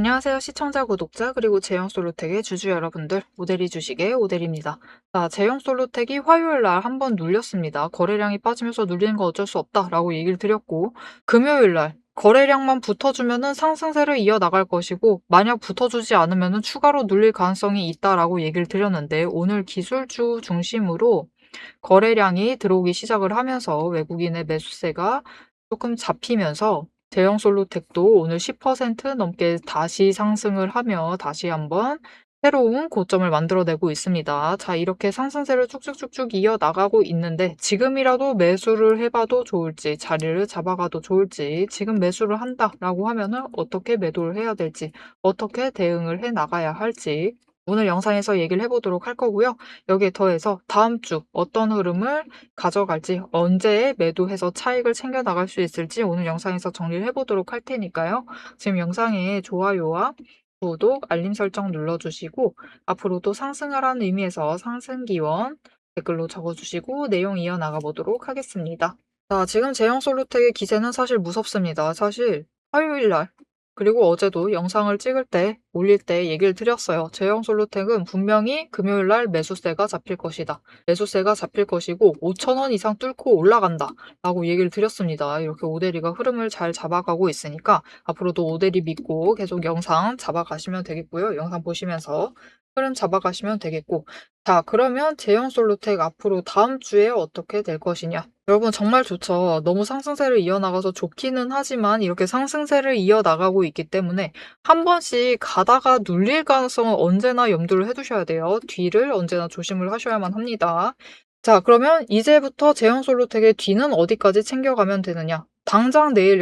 안녕하세요. 시청자, 구독자, 그리고 제형솔로텍의 주주 여러분들. 오대리 주식의 오대리입니다. 자, 제형솔로텍이 화요일 날 한번 눌렸습니다. 거래량이 빠지면서 눌리는 거 어쩔 수 없다라고 얘기를 드렸고, 금요일 날 거래량만 붙어주면은 상승세를 이어나갈 것이고, 만약 붙어주지 않으면은 추가로 눌릴 가능성이 있다라고 얘기를 드렸는데, 오늘 기술주 중심으로 거래량이 들어오기 시작을 하면서 외국인의 매수세가 조금 잡히면서 대형 솔로텍도 오늘 10% 넘게 다시 상승을 하며 다시 한번 새로운 고점을 만들어내고 있습니다. 자, 이렇게 상승세를 쭉쭉쭉쭉 이어나가고 있는데 지금이라도 매수를 해봐도 좋을지, 자리를 잡아가도 좋을지, 지금 매수를 한다라고 하면은 어떻게 매도를 해야 될지, 어떻게 대응을 해 나가야 할지 오늘 영상에서 얘기를 해보도록 할 거고요. 여기에 더해서 다음 주 어떤 흐름을 가져갈지, 언제 매도해서 차익을 챙겨 나갈 수 있을지 오늘 영상에서 정리를 해보도록 할 테니까요. 지금 영상에 좋아요와 구독, 알림 설정 눌러주시고 앞으로도 상승하라는 의미에서 상승 기원 댓글로 적어주시고 내용 이어나가 보도록 하겠습니다. 자, 지금 제형솔루텍의 기세는 사실 무섭습니다. 사실 화요일 날 그리고 어제도 영상을 찍을 때, 올릴 때 얘기를 드렸어요. 제형솔루텍은 분명히 금요일 날 매수세가 잡힐 것이다. 매수세가 잡힐 것이고 5,000원 이상 뚫고 올라간다 라고 얘기를 드렸습니다. 이렇게 오대리가 흐름을 잘 잡아가고 있으니까 앞으로도 오대리 믿고 계속 영상 잡아가시면 되겠고요. 영상 보시면서 흐름 잡아가시면 되겠고, 자, 그러면 제형솔루텍 앞으로 다음 주에 어떻게 될 것이냐. 여러분 정말 좋죠. 너무 상승세를 이어나가서 좋기는 하지만 이렇게 상승세를 이어나가고 있기 때문에 한 번씩 가다가 눌릴 가능성은 언제나 염두를 해두셔야 돼요. 뒤를 언제나 조심을 하셔야만 합니다. 자, 그러면 이제부터 제형솔루텍의 뒤는 어디까지 챙겨가면 되느냐. 당장 내일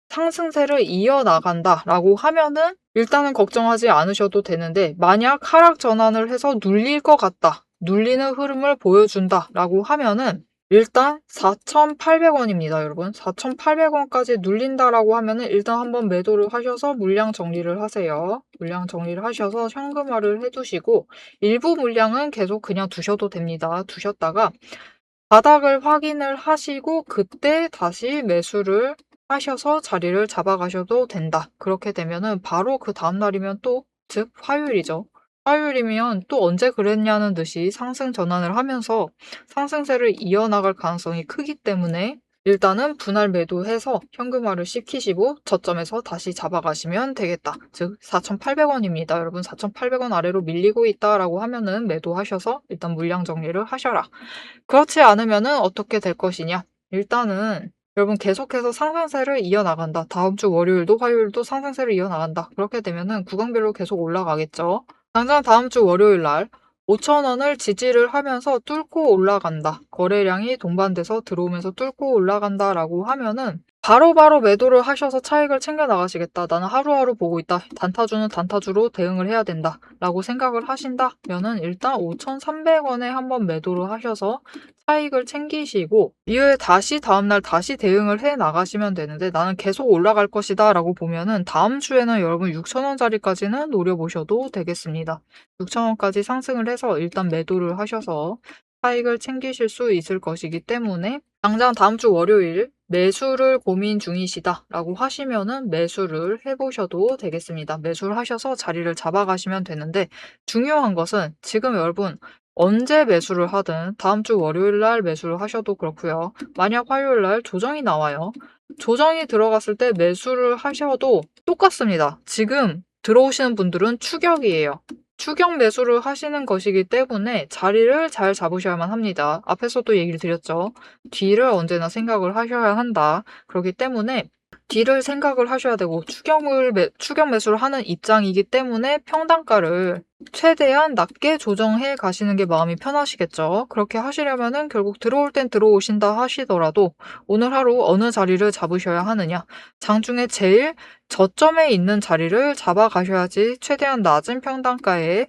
상승세를 이어나간다라고 하면은 일단은 걱정하지 않으셔도 되는데 만약 하락 전환을 해서 눌릴 것 같다. 눌리는 흐름을 보여준다라고 하면은 일단 4,800원입니다, 여러분. 4,800원까지 눌린다라고 하면은 일단 한번 매도를 하셔서 물량 정리를 하세요. 물량 정리를 하셔서 현금화를 해두시고 일부 물량은 계속 그냥 두셔도 됩니다. 두셨다가 바닥을 확인을 하시고 그때 다시 매수를 하셔서 자리를 잡아가셔도 된다. 그렇게 되면은 바로 그 다음날이면 또, 즉 화요일이죠. 화요일이면 또 언제 그랬냐는 듯이 상승 전환을 하면서 상승세를 이어나갈 가능성이 크기 때문에 일단은 분할 매도해서 현금화를 시키시고 저점에서 다시 잡아가시면 되겠다. 즉 4,800원입니다. 여러분 4,800원 아래로 밀리고 있다라고 하면은 매도하셔서 일단 물량 정리를 하셔라. 그렇지 않으면은 어떻게 될 것이냐? 일단은 여러분 계속해서 상승세를 이어나간다. 다음 주 월요일도 화요일도 상승세를 이어나간다. 그렇게 되면은 구간별로 계속 올라가겠죠. 당장 다음 주 월요일 날 5,000원을 지지를 하면서 뚫고 올라간다. 거래량이 동반돼서 들어오면서 뚫고 올라간다라고 하면은 바로바로 매도를 하셔서 차익을 챙겨 나가시겠다. 나는 하루하루 보고 있다. 단타주는 단타주로 대응을 해야 된다. 라고 생각을 하신다면은 일단 5,300원에 한번 매도를 하셔서 차익을 챙기시고 이후에 다시 다음날 다시 대응을 해 나가시면 되는데 나는 계속 올라갈 것이다 라고 보면은 다음 주에는 여러분 6,000원짜리까지는 노려보셔도 되겠습니다. 6,000원까지 상승을 해서 일단 매도를 하셔서 차익을 챙기실 수 있을 것이기 때문에 당장 다음 주 월요일 매수를 고민 중이시다 라고 하시면은 매수를 해보셔도 되겠습니다. 매수를 하셔서 자리를 잡아가시면 되는데 중요한 것은 지금 여러분 언제 매수를 하든 다음 주 월요일 날 매수를 하셔도 그렇고요. 만약 화요일 날 조정이 나와요. 조정이 들어갔을 때 매수를 하셔도 똑같습니다. 지금 들어오시는 분들은 추격이에요. 추격 매수를 하시는 것이기 때문에 자리를 잘 잡으셔야만 합니다. 앞에서도 얘기를 드렸죠. 뒤를 언제나 생각을 하셔야 한다. 그렇기 때문에 뒤를 생각을 하셔야 되고 추격 매수를 하는 입장이기 때문에 평단가를 최대한 낮게 조정해 가시는 게 마음이 편하시겠죠. 그렇게 하시려면은 결국 들어올 땐 들어오신다 하시더라도 오늘 하루 어느 자리를 잡으셔야 하느냐. 장중에 제일 저점에 있는 자리를 잡아가셔야지 최대한 낮은 평단가에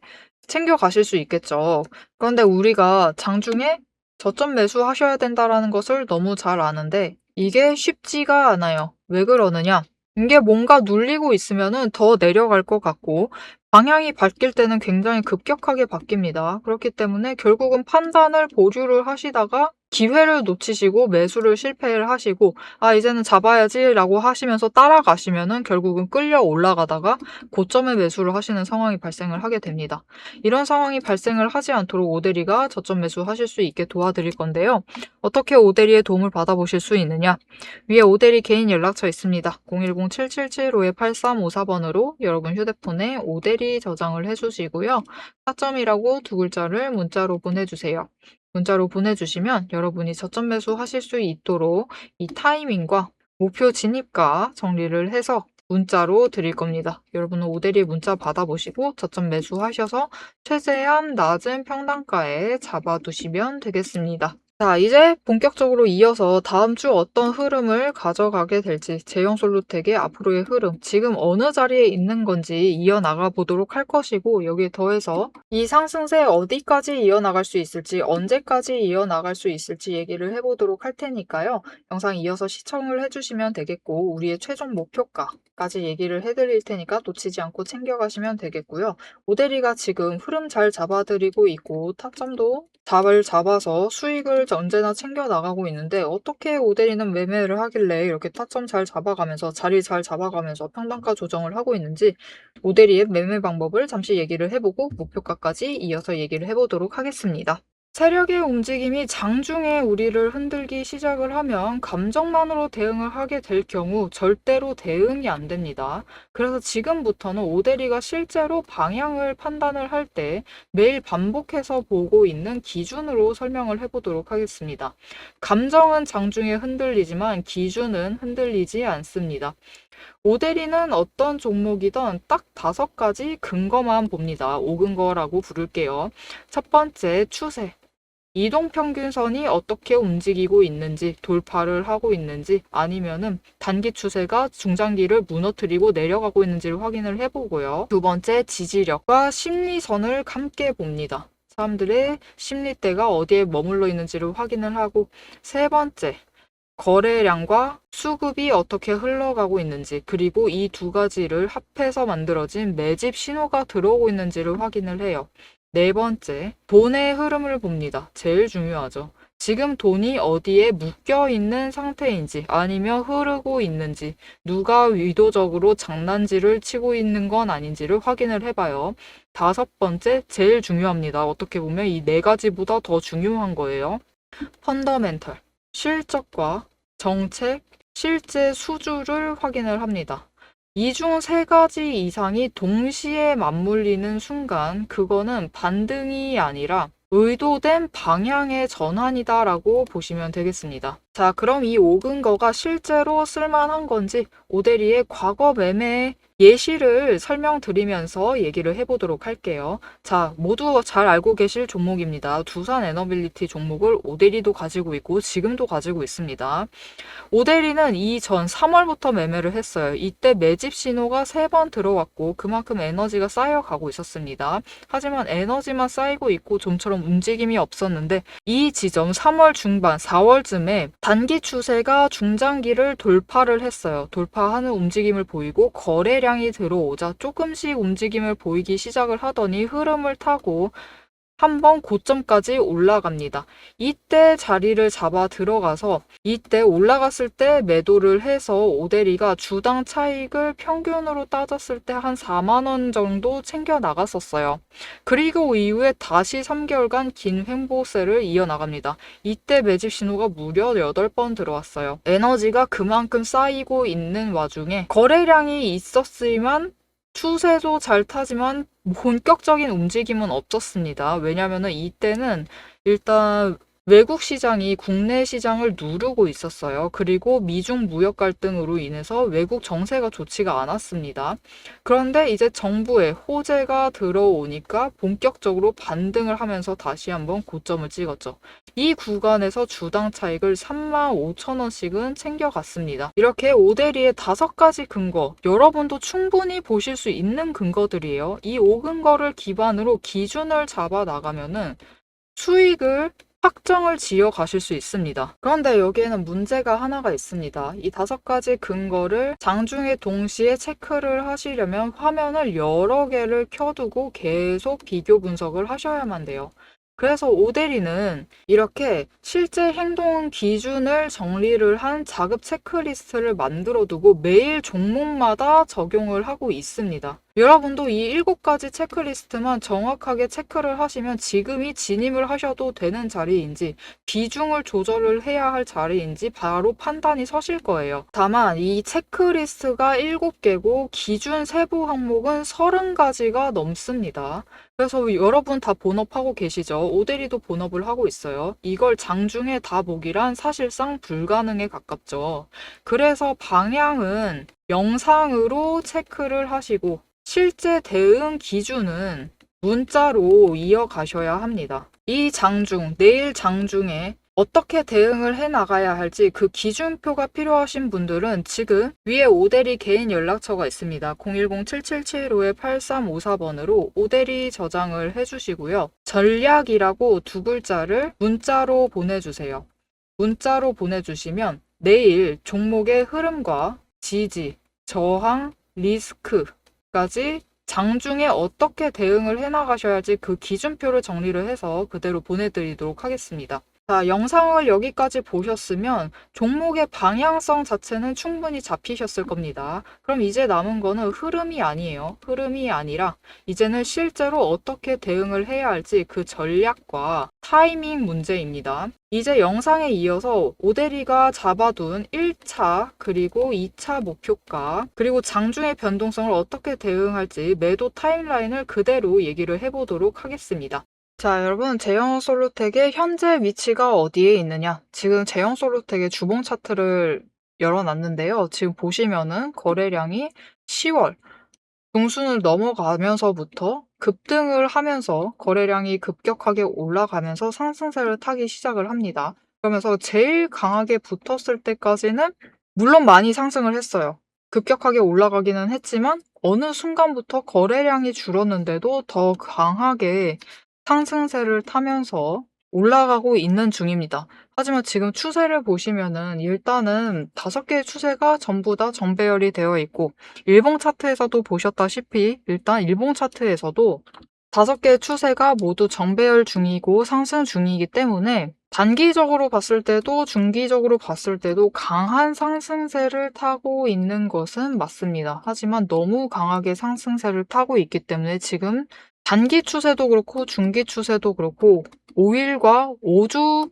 챙겨 가실 수 있겠죠. 그런데 우리가 장중에 저점 매수하셔야 된다라는 것을 너무 잘 아는데 이게 쉽지가 않아요. 왜 그러느냐? 이게 뭔가 눌리고 있으면은 더 내려갈 것 같고 방향이 바뀔 때는 굉장히 급격하게 바뀝니다. 그렇기 때문에 결국은 판단을 보류를 하시다가 기회를 놓치시고 매수를 실패를 하시고 이제는 잡아야지라고 하시면서 따라가시면은 결국은 끌려 올라가다가 고점에 매수를 하시는 상황이 발생을 하게 됩니다. 이런 상황이 발생을 하지 않도록 오대리가 저점 매수하실 수 있게 도와드릴 건데요. 어떻게 오대리의 도움을 받아보실 수 있느냐? 위에 오대리 개인 연락처 있습니다. 010-777-8354번으로 여러분 휴대폰에 오대리 저장을 해주시고요. 타점이라고 두 글자를 문자로 보내주세요. 문자로 보내주시면 여러분이 저점 매수하실 수 있도록 이 타이밍과 목표 진입가 정리를 해서 문자로 드릴 겁니다. 여러분은 오대리 문자 받아보시고 저점 매수하셔서 최대한 낮은 평단가에 잡아두시면 되겠습니다. 자, 이제 본격적으로 이어서 다음 주 어떤 흐름을 가져가게 될지, 제형솔루텍의 앞으로의 흐름, 지금 어느 자리에 있는 건지 이어나가 보도록 할 것이고, 여기에 더해서 이 상승세 어디까지 이어나갈 수 있을지, 언제까지 이어나갈 수 있을지 얘기를 해보도록 할 테니까요. 영상 이어서 시청을 해주시면 되겠고, 우리의 최종 목표가까지 얘기를 해드릴 테니까 놓치지 않고 챙겨가시면 되겠고요. 오대리가 지금 흐름 잘 잡아드리고 있고, 타점도 잘 잡아서 수익을 언제나 챙겨 나가고 있는데, 어떻게 오대리는 매매를 하길래 이렇게 타점 잘 잡아가면서 자리 잘 잡아가면서 평단가 조정을 하고 있는지 오대리의 매매 방법을 잠시 얘기를 해보고 목표가까지 이어서 얘기를 해보도록 하겠습니다. 세력의 움직임이 장중에 우리를 흔들기 시작을 하면 감정만으로 대응을 하게 될 경우 절대로 대응이 안 됩니다. 그래서 지금부터는 오대리가 실제로 방향을 판단을 할 때 매일 반복해서 보고 있는 기준으로 설명을 해보도록 하겠습니다. 감정은 장중에 흔들리지만 기준은 흔들리지 않습니다. 오대리는 어떤 종목이든 딱 5가지 근거만 봅니다. 5근거라고 부를게요. 첫 번째, 추세. 이동평균선이 어떻게 움직이고 있는지, 돌파를 하고 있는지, 아니면은 단기 추세가 중장기를 무너뜨리고 내려가고 있는지를 확인을 해보고요. 두 번째, 지지력과 심리선을 함께 봅니다. 사람들의 심리대가 어디에 머물러 있는지를 확인을 하고, 세 번째, 거래량과 수급이 어떻게 흘러가고 있는지, 그리고 이 두 가지를 합해서 만들어진 매집 신호가 들어오고 있는지를 확인을 해요. 네 번째, 돈의 흐름을 봅니다. 제일 중요하죠. 지금 돈이 어디에 묶여 있는 상태인지, 아니면 흐르고 있는지, 누가 의도적으로 장난질을 치고 있는 건 아닌지를 확인을 해봐요. 다섯 번째, 제일 중요합니다. 어떻게 보면 이 4가지보다 더 중요한 거예요. 펀더멘털. 실적과 정책, 실제 수주를 확인을 합니다. 이 중 3가지 이상이 동시에 맞물리는 순간 그거는 반등이 아니라 의도된 방향의 전환이다라고 보시면 되겠습니다. 자, 그럼 이 5근거가 실제로 쓸만한 건지 오대리의 과거 매매 예시를 설명드리면서 얘기를 해보도록 할게요. 자, 모두 잘 알고 계실 종목입니다. 두산 에너빌리티 종목을 오대리도 가지고 있고 지금도 가지고 있습니다. 오대리는 이전 3월부터 매매를 했어요. 이때 매집 신호가 3번 들어왔고 그만큼 에너지가 쌓여가고 있었습니다. 하지만 에너지만 쌓이고 있고 좀처럼 움직임이 없었는데 이 지점 3월 중반, 4월쯤에 단기 추세가 중장기를 돌파를 했어요. 돌파하는 움직임을 보이고 거래량이 들어오자 조금씩 움직임을 보이기 시작을 하더니 흐름을 타고 한번 고점까지 올라갑니다. 이때 자리를 잡아 들어가서 이때 올라갔을 때 매도를 해서 오대리가 주당 차익을 평균으로 따졌을 때 한 4만 원 정도 챙겨 나갔었어요. 그리고 이후에 다시 3개월간 긴 횡보세를 이어나갑니다. 이때 매집 신호가 무려 8번 들어왔어요. 에너지가 그만큼 쌓이고 있는 와중에 거래량이 있었지만 추세도 잘 타지만 본격적인 움직임은 없었습니다. 왜냐하면 이때는 일단 외국 시장이 국내 시장을 누르고 있었어요. 그리고 미중 무역 갈등으로 인해서 외국 정세가 좋지가 않았습니다. 그런데 이제 정부의 호재가 들어오니까 본격적으로 반등을 하면서 다시 한번 고점을 찍었죠. 이 구간에서 주당 차익을 35,000원씩은 챙겨갔습니다. 이렇게 오대리의 5가지 근거, 여러분도 충분히 보실 수 있는 근거들이에요. 이 5근거를 기반으로 기준을 잡아 나가면은 수익을 확정을 지어 가실 수 있습니다. 그런데 여기에는 문제가 하나가 있습니다. 이 5가지 근거를 장중에 동시에 체크를 하시려면 화면을 여러 개를 켜두고 계속 비교 분석을 하셔야만 돼요. 그래서 오대리는 이렇게 실제 행동 기준을 정리를 한 자급 체크리스트를 만들어 두고 매일 종목마다 적용을 하고 있습니다. 여러분도 이 7가지 체크리스트만 정확하게 체크를 하시면 지금이 진입을 하셔도 되는 자리인지 비중을 조절을 해야 할 자리인지 바로 판단이 서실 거예요. 다만 이 체크리스트가 7개고 기준 세부 항목은 30가지가 넘습니다. 그래서 여러분 다 본업하고 계시죠? 오대리도 본업을 하고 있어요. 이걸 장중에 다 보기란 사실상 불가능에 가깝죠. 그래서 방향은 영상으로 체크를 하시고 실제 대응 기준은 문자로 이어가셔야 합니다. 이 장중, 내일 장중에 어떻게 대응을 해 나가야 할지 그 기준표가 필요하신 분들은 지금 위에 오대리 개인 연락처가 있습니다. 010-7775-8354번으로 오대리 저장을 해주시고요. 전략이라고 2글자를 문자로 보내주세요. 문자로 보내주시면 내일 종목의 흐름과 지지, 저항, 리스크까지 장중에 어떻게 대응을 해나가셔야 할지 그 기준표를 정리를 해서 그대로 보내드리도록 하겠습니다. 자, 영상을 여기까지 보셨으면 종목의 방향성 자체는 충분히 잡히셨을 겁니다. 그럼 이제 남은 거는 흐름이 아니에요. 흐름이 아니라 이제는 실제로 어떻게 대응을 해야 할지 그 전략과 타이밍 문제입니다. 이제 영상에 이어서 오대리가 잡아둔 1차 그리고 2차 목표가 그리고 장중의 변동성을 어떻게 대응할지 매도 타임라인을 그대로 얘기를 해보도록 하겠습니다. 자, 여러분, 제형솔루텍의 현재 위치가 어디에 있느냐? 지금 제형솔루텍의 주봉 차트를 열어놨는데요. 지금 보시면은 거래량이 10월 중순을 넘어가면서부터 급등을 하면서 거래량이 급격하게 올라가면서 상승세를 타기 시작을 합니다. 그러면서 제일 강하게 붙었을 때까지는 물론 많이 상승을 했어요. 급격하게 올라가기는 했지만 어느 순간부터 거래량이 줄었는데도 더 강하게 상승세를 타면서 올라가고 있는 중입니다. 하지만 지금 추세를 보시면은 일단은 5개의 추세가 전부 다 정배열이 되어 있고 일봉 차트에서도 보셨다시피 일단 일봉 차트에서도 5개의 추세가 모두 정배열 중이고 상승 중이기 때문에 단기적으로 봤을 때도 중기적으로 봤을 때도 강한 상승세를 타고 있는 것은 맞습니다. 하지만 너무 강하게 상승세를 타고 있기 때문에 지금 단기 추세도 그렇고 중기 추세도 그렇고 5일과 5주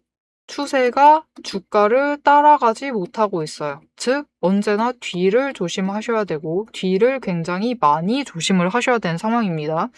추세가 주가를 따라가지 못하고 있어요. 즉 언제나 뒤를 조심하셔야 되고 뒤를 굉장히 많이 조심을 하셔야 되는 상황입니다.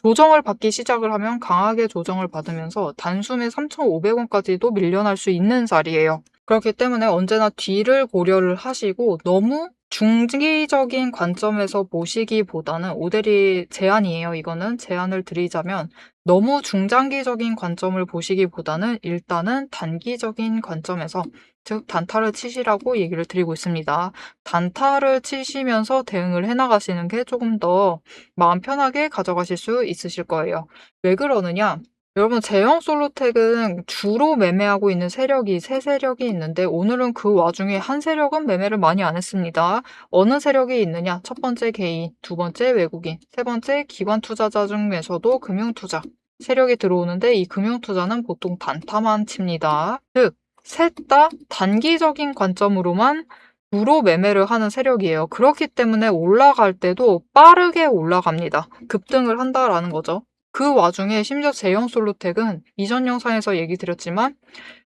조정을 받기 시작을 하면 강하게 조정을 받으면서 단숨에 3,500원까지도 밀려날 수 있는 자리예요. 그렇기 때문에 언제나 뒤를 고려를 하시고 너무 중기적인 관점에서 보시기보다는 오대리 제안이에요. 이거는 제안을 드리자면 너무 중장기적인 관점을 보시기보다는 일단은 단기적인 관점에서 즉 단타를 치시라고 얘기를 드리고 있습니다. 단타를 치시면서 대응을 해나가시는 게 조금 더 마음 편하게 가져가실 수 있으실 거예요. 왜 그러느냐? 여러분 제형솔루텍은 주로 매매하고 있는 세력이 3세력이 있는데 오늘은 그 와중에 한 세력은 매매를 많이 안 했습니다. 어느 세력이 있느냐? 첫 번째 개인, 두 번째 외국인, 세 번째 기관 투자자 중에서도 금융투자 세력이 들어오는데 이 금융투자는 보통 단타만 칩니다. 즉, 셋 다 단기적인 관점으로만 주로 매매를 하는 세력이에요. 그렇기 때문에 올라갈 때도 빠르게 올라갑니다. 급등을 한다라는 거죠. 그 와중에 심지어 제형솔루텍은 이전 영상에서 얘기 드렸지만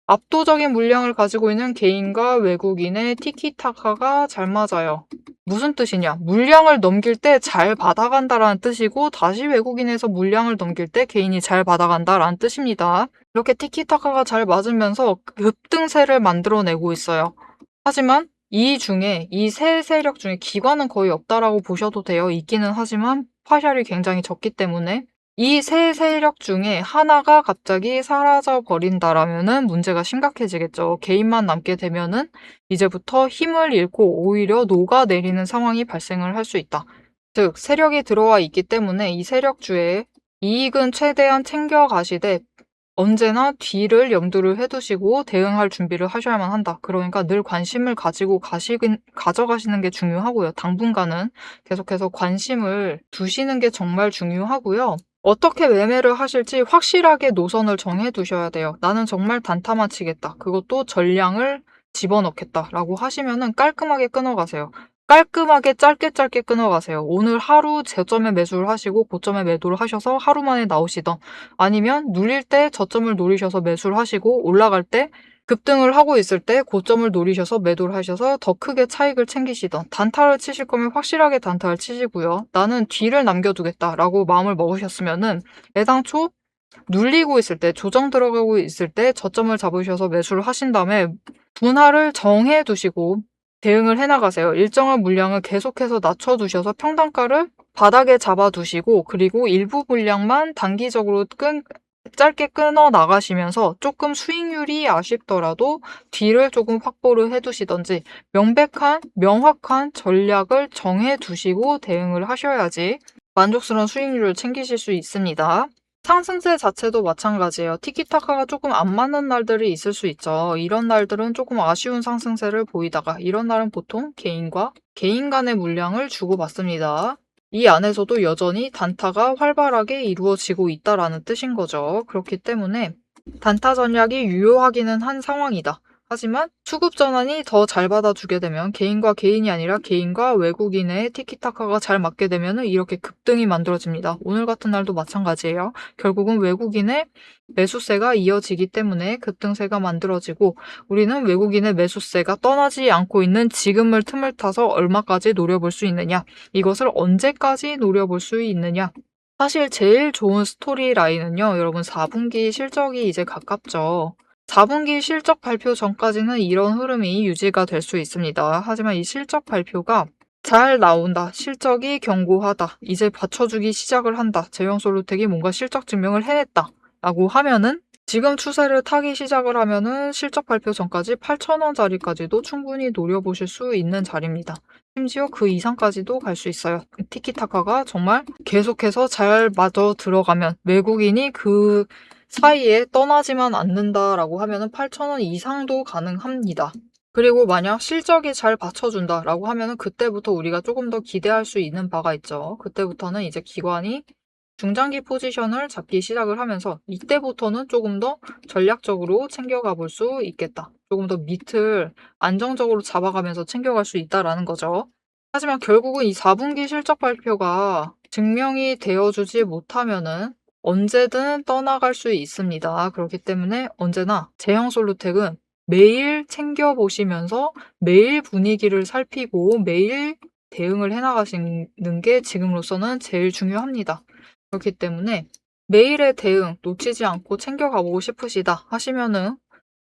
압도적인 물량을 가지고 있는 개인과 외국인의 티키타카가 잘 맞아요. 무슨 뜻이냐? 물량을 넘길 때 잘 받아간다라는 뜻이고 다시 외국인에서 물량을 넘길 때 개인이 잘 받아간다라는 뜻입니다. 이렇게 티키타카가 잘 맞으면서 급등세를 만들어내고 있어요. 하지만 이 중에 이 세 세력 중에 기관은 거의 없다라고 보셔도 돼요. 있기는 하지만 파샬이 굉장히 적기 때문에 이 세 세력 중에 하나가 갑자기 사라져 버린다라면은 문제가 심각해지겠죠. 개인만 남게 되면은 이제부터 힘을 잃고 오히려 녹아내리는 상황이 발생을 할 수 있다. 즉 세력이 들어와 있기 때문에 이 세력주의 이익은 최대한 챙겨가시되 언제나 뒤를 염두를 해두시고 대응할 준비를 하셔야만 한다. 그러니까 늘 관심을 가지고 가져가시는 게 중요하고요. 당분간은 계속해서 관심을 두시는 게 정말 중요하고요. 어떻게 매매를 하실지 확실하게 노선을 정해 두셔야 돼요. 나는 정말 단타만 치겠다. 그것도 전량을 집어넣겠다라고 하시면은 깔끔하게 끊어가세요. 깔끔하게 짧게 짧게 끊어가세요. 오늘 하루 저점에 매수를 하시고 고점에 매도를 하셔서 하루 만에 나오시던, 아니면 눌릴 때 저점을 노리셔서 매수를 하시고 올라갈 때 급등을 하고 있을 때 고점을 노리셔서 매도를 하셔서 더 크게 차익을 챙기시던, 단타를 치실 거면 확실하게 단타를 치시고요. 나는 뒤를 남겨두겠다라고 마음을 먹으셨으면은 애당초 눌리고 있을 때, 조정 들어가고 있을 때 저점을 잡으셔서 매수를 하신 다음에 분할을 정해 두시고 대응을 해나가세요. 일정한 물량을 계속해서 낮춰두셔서 평단가를 바닥에 잡아두시고, 그리고 일부 물량만 단기적으로 짧게 끊어 나가시면서 조금 수익률이 아쉽더라도 뒤를 조금 확보를 해두시던지, 명확한 전략을 정해 두시고 대응을 하셔야지 만족스러운 수익률을 챙기실 수 있습니다. 상승세 자체도 마찬가지예요. 티키타카가 조금 안 맞는 날들이 있을 수 있죠. 이런 날들은 조금 아쉬운 상승세를 보이다가, 이런 날은 보통 개인과 개인 간의 물량을 주고받습니다. 이 안에서도 여전히 단타가 활발하게 이루어지고 있다라는 뜻인 거죠. 그렇기 때문에 단타 전략이 유효하기는 한 상황이다. 하지만 수급 전환이 더 잘 받아주게 되면, 개인과 개인이 아니라 개인과 외국인의 티키타카가 잘 맞게 되면 이렇게 급등이 만들어집니다. 오늘 같은 날도 마찬가지예요. 결국은 외국인의 매수세가 이어지기 때문에 급등세가 만들어지고, 우리는 외국인의 매수세가 떠나지 않고 있는 지금을 틈을 타서 얼마까지 노려볼 수 있느냐, 이것을 언제까지 노려볼 수 있느냐. 사실 제일 좋은 스토리 라인은요, 여러분 4분기 실적이 이제 가깝죠. 4분기 실적 발표 전까지는 이런 흐름이 유지가 될 수 있습니다. 하지만 이 실적 발표가 잘 나온다, 실적이 견고하다, 이제 받쳐주기 시작을 한다, 제형솔루텍이 뭔가 실적 증명을 해냈다 라고 하면은, 지금 추세를 타기 시작을 하면은 실적 발표 전까지 8,000원짜리까지도 충분히 노려보실 수 있는 자리입니다. 심지어 그 이상까지도 갈 수 있어요. 티키타카가 정말 계속해서 잘 맞아 들어가면, 외국인이 그 사이에 떠나지만 않는다라고 하면은 8,000원 이상도 가능합니다. 그리고 만약 실적이 잘 받쳐준다라고 하면은 그때부터 우리가 조금 더 기대할 수 있는 바가 있죠. 그때부터는 이제 기관이 중장기 포지션을 잡기 시작을 하면서, 이때부터는 조금 더 전략적으로 챙겨가 볼 수 있겠다. 조금 더 밑을 안정적으로 잡아가면서 챙겨갈 수 있다라는 거죠. 하지만 결국은 이 4분기 실적 발표가 증명이 되어주지 못하면은 언제든 떠나갈 수 있습니다. 그렇기 때문에 언제나 제형솔루텍은 매일 챙겨보시면서 매일 분위기를 살피고 매일 대응을 해나가시는 게 지금으로서는 제일 중요합니다. 그렇기 때문에 매일의 대응 놓치지 않고 챙겨가보고 싶으시다 하시면은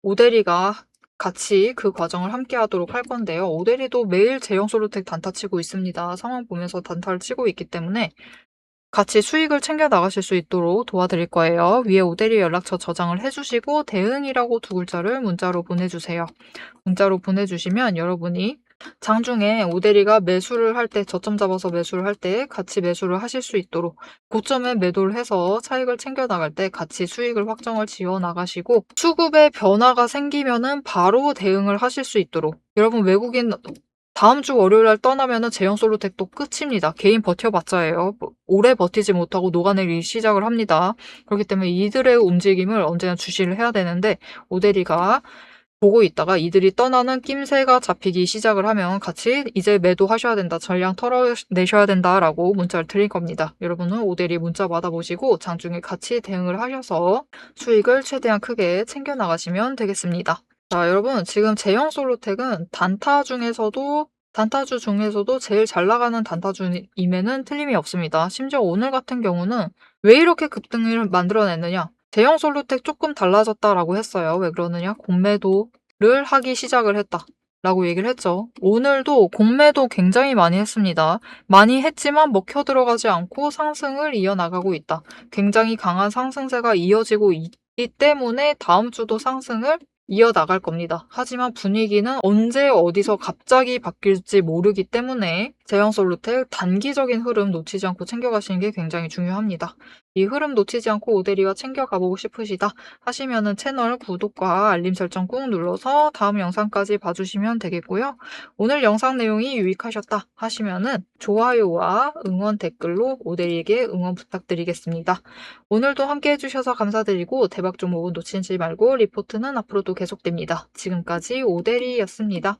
오대리가 같이 그 과정을 함께 하도록 할 건데요. 오대리도 매일 제형솔루텍 단타 치고 있습니다. 상황 보면서 단타를 치고 있기 때문에 같이 수익을 챙겨 나가실 수 있도록 도와드릴 거예요. 위에 오대리 연락처 저장을 해주시고 대응이라고 두 글자를 문자로 보내주세요. 문자로 보내주시면 여러분이 장중에 오대리가 매수를 할 때, 저점 잡아서 매수를 할 때 같이 매수를 하실 수 있도록, 고점에 매도를 해서 차익을 챙겨 나갈 때 같이 수익을 확정을 지어 나가시고, 수급에 변화가 생기면은 바로 대응을 하실 수 있도록. 여러분, 외국인 다음 주 월요일 날 떠나면은 제형솔루텍도 끝입니다. 개인 버텨봤자예요. 오래 버티지 못하고 녹아내리기 시작을 합니다. 그렇기 때문에 이들의 움직임을 언제나 주시를 해야 되는데, 오대리가 보고 있다가 이들이 떠나는 낌새가 잡히기 시작을 하면 같이 이제 매도하셔야 된다, 전량 털어내셔야 된다라고 문자를 드릴 겁니다. 여러분은 오대리 문자 받아보시고 장중에 같이 대응을 하셔서 수익을 최대한 크게 챙겨나가시면 되겠습니다. 자, 여러분, 지금 제형솔루텍은 단타주 중에서도 제일 잘 나가는 단타주임에는 틀림이 없습니다. 심지어 오늘 같은 경우는 왜 이렇게 급등을 만들어냈느냐? 제형솔루텍 조금 달라졌다라고 했어요. 왜 그러느냐? 공매도를 하기 시작을 했다 라고 얘기를 했죠. 오늘도 공매도 굉장히 많이 했습니다. 많이 했지만 먹혀 들어가지 않고 상승을 이어나가고 있다. 굉장히 강한 상승세가 이어지고 있기 때문에 다음 주도 상승을 이어나갈 겁니다. 하지만 분위기는 언제 어디서 갑자기 바뀔지 모르기 때문에 제형솔루텍 단기적인 흐름 놓치지 않고 챙겨가시는 게 굉장히 중요합니다. 이 흐름 놓치지 않고 오대리와 챙겨가 보고 싶으시다 하시면은 채널 구독과 알림 설정 꾹 눌러서 다음 영상까지 봐주시면 되겠고요. 오늘 영상 내용이 유익하셨다 하시면은 좋아요와 응원 댓글로 오대리에게 응원 부탁드리겠습니다. 오늘도 함께 해주셔서 감사드리고 대박 종목은 놓치지 말고 리포트는 앞으로도 계속됩니다. 지금까지 오대리였습니다.